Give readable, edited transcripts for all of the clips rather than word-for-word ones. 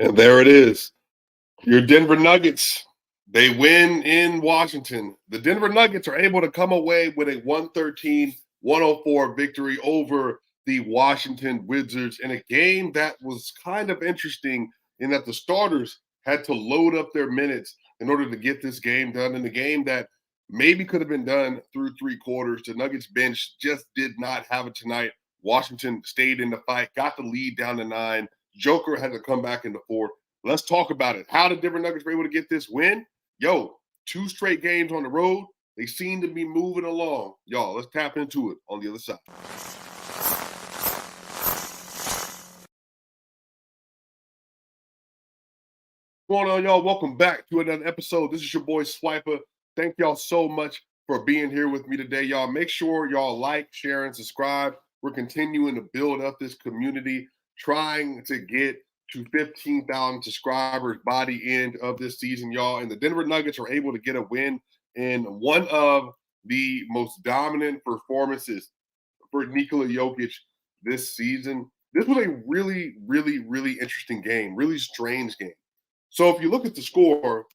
And there it is. Your Denver Nuggets. They win in Washington. The Denver Nuggets are able to come away with a 113-104 victory over the Washington Wizards in a game that was kind of interesting in that the starters had to load up their minutes in order to get this game done. In a game that maybe could have been done through three quarters, the Nuggets bench just did not have it tonight. Washington stayed in the fight, got the lead down to 9. Joker had to come back in the fourth. Let's talk about it. How the Denver Nuggets were able to get this win? Yo, 2 straight games on the road. They seem to be moving along. Y'all, let's tap into it on the other side. What's going on, y'all? Welcome back to another episode. This is your boy Swiper. Thank y'all so much for being here with me today, y'all. Make sure y'all like, share, and subscribe. We're continuing to build up this community, trying to get to 15,000 subscribers by the end of this season, y'all. And the Denver Nuggets are able to get a win in one of the most dominant performances for Nikola Jokic this season. This was a really, really, really interesting game, really strange game. So if you look at the score,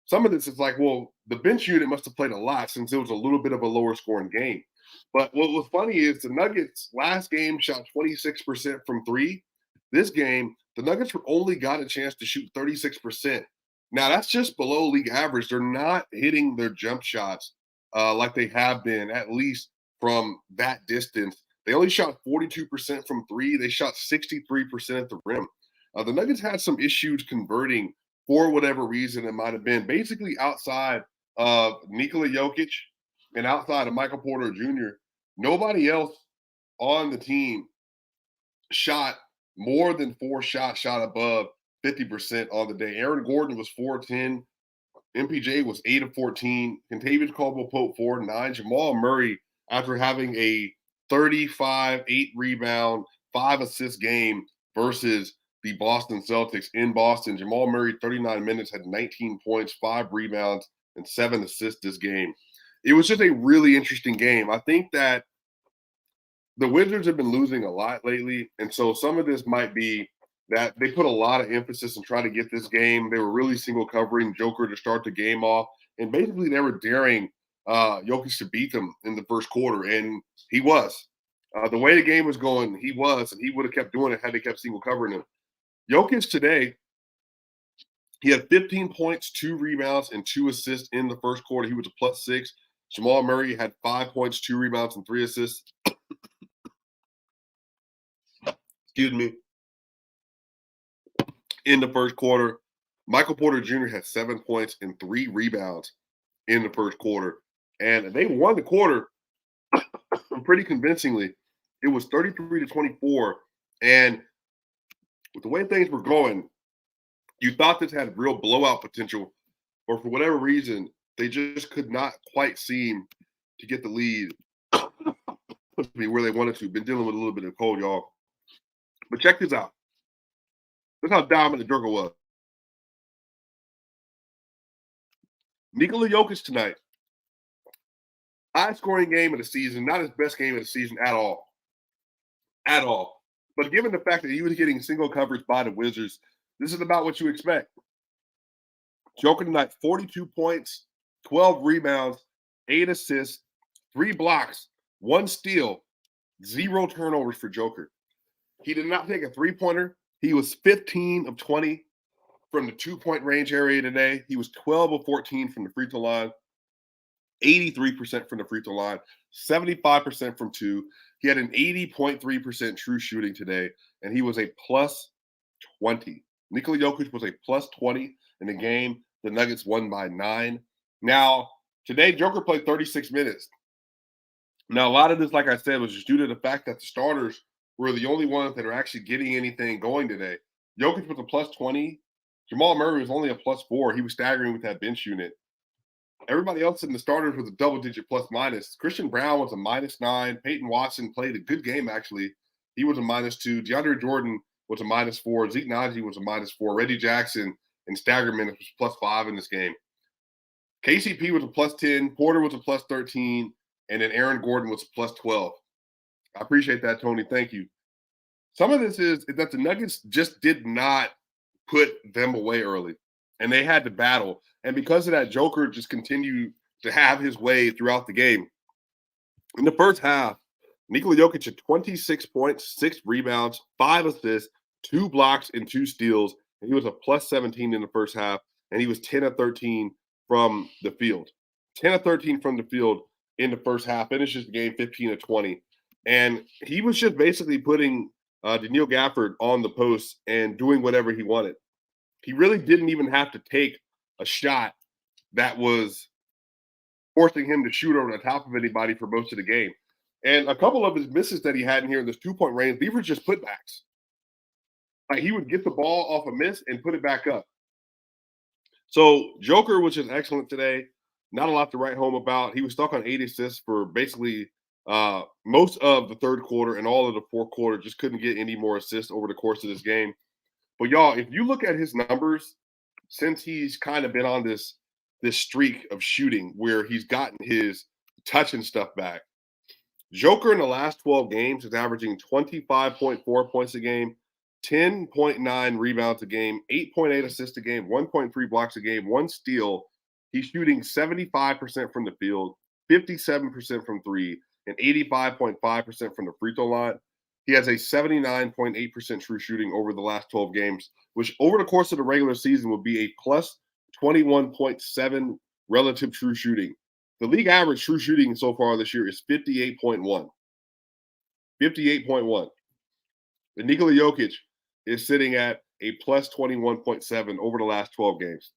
some of this is like, well, the bench unit must have played a lot since it was a little bit of a lower scoring game. But what was funny is the Nuggets last game shot 26% from three. This game, the Nuggets only got a chance to shoot 36%. Now, that's just below league average. They're not hitting their jump shots like they have been, at least from that distance. They only shot 42% from three. They shot 63% at the rim. The Nuggets had some issues converting for whatever reason it might have been. Basically, outside of Nikola Jokic and outside of Michael Porter Jr., nobody else on the team shot more than 4 shots, shot above 50% on the day. Aaron Gordon was 4-10. MPJ was 8 of 14. Kentavious Caldwell-Pope 4-9. Jamal Murray, after having a 35, 8 rebound, 5 assist game versus the Boston Celtics in Boston. Jamal Murray, 39 minutes, had 19 points, 5 rebounds, and 7 assists this game. It was just a really interesting game. I think that the Wizards have been losing a lot lately, and so some of this might be that they put a lot of emphasis in trying to get this game. They were really single covering Joker to start the game off, and basically they were daring Jokic to beat them in the first quarter, and he was. The way the game was going, he was, and he would have kept doing it had they kept single covering him. Jokic today, he had 15 points, 2 rebounds, and 2 assists in the first quarter. He was a +6. Jamal Murray had 5 points, 2 rebounds, and 3 assists. Excuse me. In the first quarter, Michael Porter Jr. had 7 points and 3 rebounds in the first quarter. And they won the quarter pretty convincingly. It was 33-24. And with the way things were going, you thought this had real blowout potential, or for whatever reason, they just could not quite seem to get the lead where they wanted to. Been dealing with a little bit of cold, y'all. But check this out. Look how dominant Joker was. Nikola Jokic tonight. High scoring game of the season, not his best game of the season at all. At all. But given the fact that he was getting single coverage by the Wizards, this is about what you expect. Joker tonight, 42 points, 12 rebounds, 8 assists, 3 blocks, 1 steal, 0 turnovers for Joker. He did not take a three-pointer. He was 15 of 20 from the 2-point range area today. He was 12 of 14 from the free throw line, 83% from the free throw line, 75% from 2. He had an 80.3% true shooting today, and he was a +20. Nikola Jokic was a +20 in the game. The Nuggets won by 9. Now, today, Joker played 36 minutes. Now, a lot of this, like I said, was just due to the fact that the starters were the only ones that are actually getting anything going today. Jokic was a +20. Jamal Murray was only a +4. He was staggering with that bench unit. Everybody else in the starters was a double-digit plus-minus. Christian Brown was a -9. Peyton Watson played a good game, actually. He was a -2. DeAndre Jordan was a -4. Zeke Naji was a -4. Reggie Jackson and Staggerman was +5 in this game. KCP was a +10. Porter was a +13. And then Aaron Gordon was a +12. I appreciate that, Tony. Thank you. Some of this is that the Nuggets just did not put them away early, and they had to battle. And because of that, Joker just continued to have his way throughout the game. In the first half, Nikola Jokic had 26 points, 6 rebounds, 5 assists, 2 blocks, and 2 steals. And he was a plus 17 in the first half, and he was 10 of 13 from the field. 10 of 13 from the field in the first half, finishes the game 15 of 20. And he was just basically putting Daniil Gafford on the post and doing whatever he wanted. He really didn't even have to take a shot that was forcing him to shoot over the top of anybody for most of the game. And a couple of his misses that he had in here in this 2-point range, these were just putbacks. Like he would get the ball off a miss and put it back up. So Joker was just excellent today. Not a lot to write home about. He was stuck on 8 assists for basically most of the third quarter and all of the fourth quarter. Just couldn't get any more assists over the course of this game. But y'all, if you look at his numbers since he's kind of been on this streak of shooting where he's gotten his touch and stuff back, Joker in the last 12 games is averaging 25.4 points a game, 10.9 rebounds a game, 8.8 assists a game, 1.3 blocks a game, 1 steal. He's shooting 75% from the field, 57% from three, and 85.5% from the free throw line. He has a 79.8% true shooting over the last 12 games, which over the course of the regular season would be a plus 21.7 relative true shooting. The league average true shooting so far this year is 58.1. 58.1. And Nikola Jokic is sitting at a plus 21.7 over the last 12 games.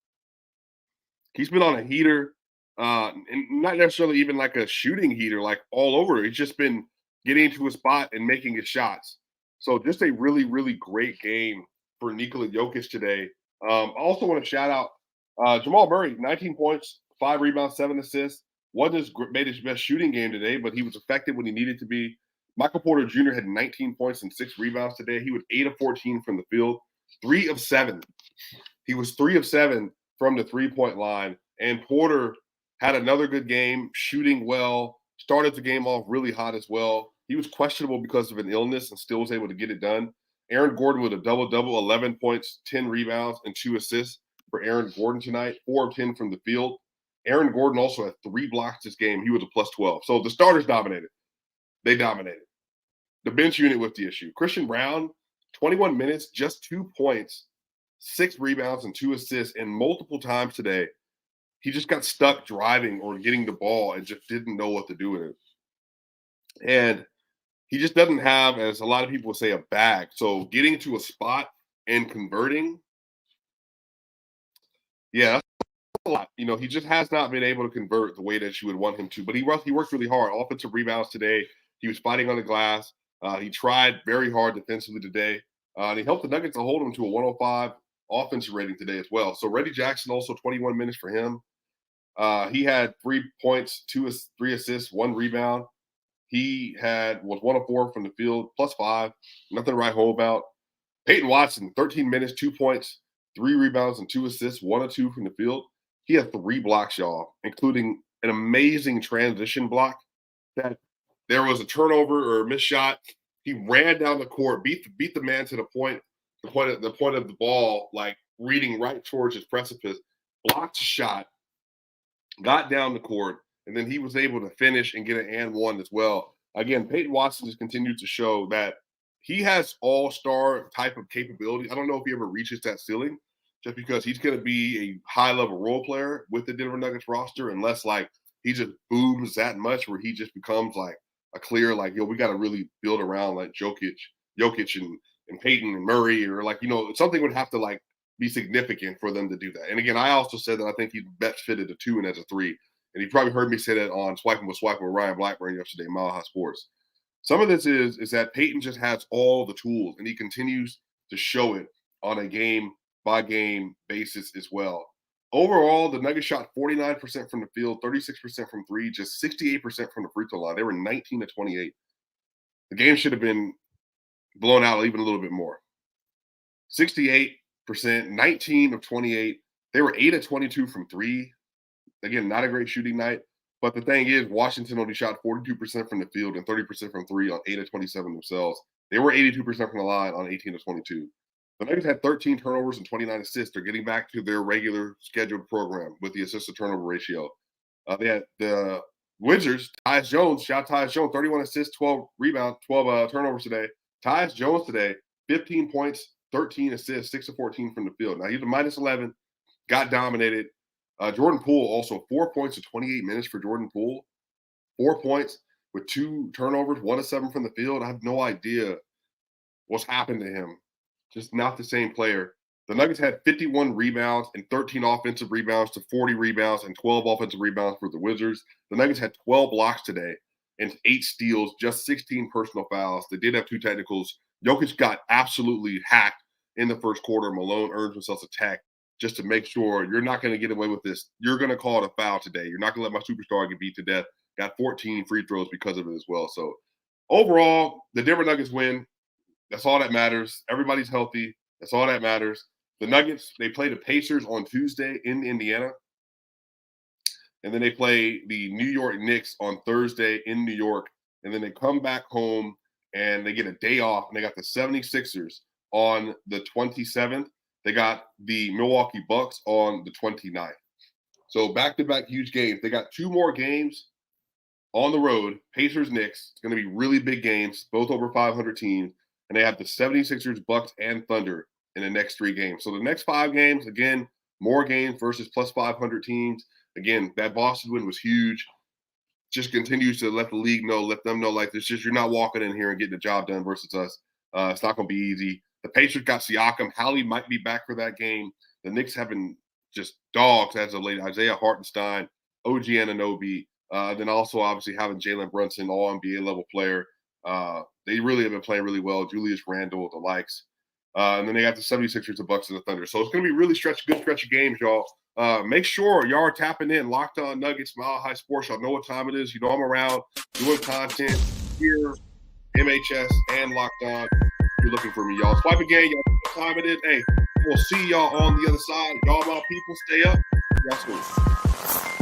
He's been on a heater, and not necessarily even like a shooting heater, like all over. He's just been getting into a spot and making his shots. So just a really, really great game for Nikola Jokic today. I also want to shout out Jamal Murray, 19 points, 5 rebounds, 7 assists. Wasn't made his best shooting game today, but he was effective when he needed to be. Michael Porter Jr. had 19 points and 6 rebounds today. He was 8 of 14 from the field, 3 of 7. He was 3 of 7 from the 3-point line. And Porter had another good game, shooting well, started the game off really hot as well. He was questionable because of an illness and still was able to get it done. Aaron Gordon with a double-double, 11 points, 10 rebounds, and 2 assists for Aaron Gordon tonight, 4 of 10 from the field. Aaron Gordon also had 3 blocks this game. He was a plus 12. So the starters dominated. They dominated. The bench unit was the issue. Christian Brown, 21 minutes, just 2 points, 6 rebounds, and 2 assists. And multiple times today, he just got stuck driving or getting the ball and just didn't know what to do with it. And he just doesn't have, as a lot of people would say, a bag. So getting to a spot and converting, yeah, a lot. You know, he just has not been able to convert the way that you would want him to. But he worked really hard. Offensive rebounds today. He was fighting on the glass. He tried very hard defensively today. And he helped the Nuggets to hold him to a 105 offensive rating today as well. So Reggie Jackson also 21 minutes for him. He had 3 points, 3 assists, 1 rebound. He was 1 of 4 from the field, plus 5. Nothing to write home about. Peyton Watson, 13 minutes, 2 points, 3 rebounds, and 2 assists, 1 of 2 from the field. He had 3 blocks, y'all, including an amazing transition block that there was a turnover or a missed shot. He ran down the court, beat the man to the point of the ball, like reading right towards his precipice, blocked the shot, got down the court, and then he was able to finish and get an and one as well. Again, Peyton Watson has continued to show that he has all-star type of capability. I don't know if he ever reaches that ceiling, just because he's going to be a high-level role player with the Denver Nuggets roster, unless like he just booms that much where he just becomes like a clear, like, yo, we got to really build around like Jokic and Peyton and Murray, or like, you know, something would have to like be significant for them to do that. And again, I also said that I think he's best fitted a 2 and as a 3. And you probably heard me say that on Swiping with Ryan Blackburn yesterday, Mile High Sports. Some of this is that Peyton just has all the tools, and he continues to show it on a game-by-game basis as well. Overall, the Nuggets shot 49% from the field, 36% from three, just 68% from the free throw line. They were 19 to 28. The game should have been blown out even a little bit more. 68%, 19 of 28. They were 8 of 22 from three. Again, not a great shooting night. But the thing is, Washington only shot 42% from the field and 30% from three on 8 of 27 themselves. They were 82% from the line on 18 of 22. The Nuggets had 13 turnovers and 29 assists. They're getting back to their regular scheduled program with the assist to turnover ratio. They had the Wizards, Tyus Jones, 31 assists, 12 rebounds, 12 turnovers today. Tyus Jones today, 15 points, 13 assists, 6 of 14 from the field. Now he's a minus 11, got dominated. Jordan Poole also 4 points in 28 minutes for Jordan Poole. 4 points with 2 turnovers, 1 of 7 from the field. I have no idea what's happened to him. Just not the same player. The Nuggets had 51 rebounds and 13 offensive rebounds to 40 rebounds and 12 offensive rebounds for the Wizards. The Nuggets had 12 blocks today and 8 steals, just 16 personal fouls. They did have 2 technicals. Jokic got absolutely hacked in the first quarter. Malone earns himself a tech just to make sure you're not going to get away with this. You're going to call it a foul today. You're not going to let my superstar get beat to death. Got 14 free throws because of it as well. So overall, the Denver Nuggets win. That's all that matters. Everybody's healthy. That's all that matters. The Nuggets, they play the Pacers on Tuesday in Indiana. And then they play the New York Knicks on Thursday in New York. And then they come back home and they get a day off. And they got the 76ers on the 27th. They got the Milwaukee Bucks on the 29th. So back-to-back huge games. They got 2 more games on the road. Pacers, Knicks. It's going to be really big games, both over 500 teams. And they have the 76ers, Bucks, and Thunder in the next 3 games. So the next 5 games, again, more games versus plus 500 teams. Again, that Boston win was huge. Just continues to let the league know, let them know, like, it's just you're not walking in here and getting the job done versus us. It's not going to be easy. The Pacers got Siakam. Hallie might be back for that game. The Knicks have been just dogs as of late. Isaiah Hartenstein, OG Anunoby, then also obviously having Jalen Brunson, all NBA level player. They really have been playing really well. Julius Randle, the likes. And then they got the 76ers, the Bucks, and the Thunder. So it's going to be really good stretch of games, y'all. Make sure y'all are tapping in. Locked On Nuggets, Mile High Sports. Y'all know what time it is. You know I'm around doing content here, MHS, and Locked On. If you're looking for me, y'all. Swipe again. Y'all know what time it is. Hey, we'll see y'all on the other side. Y'all, my people, stay up. Y'all soon.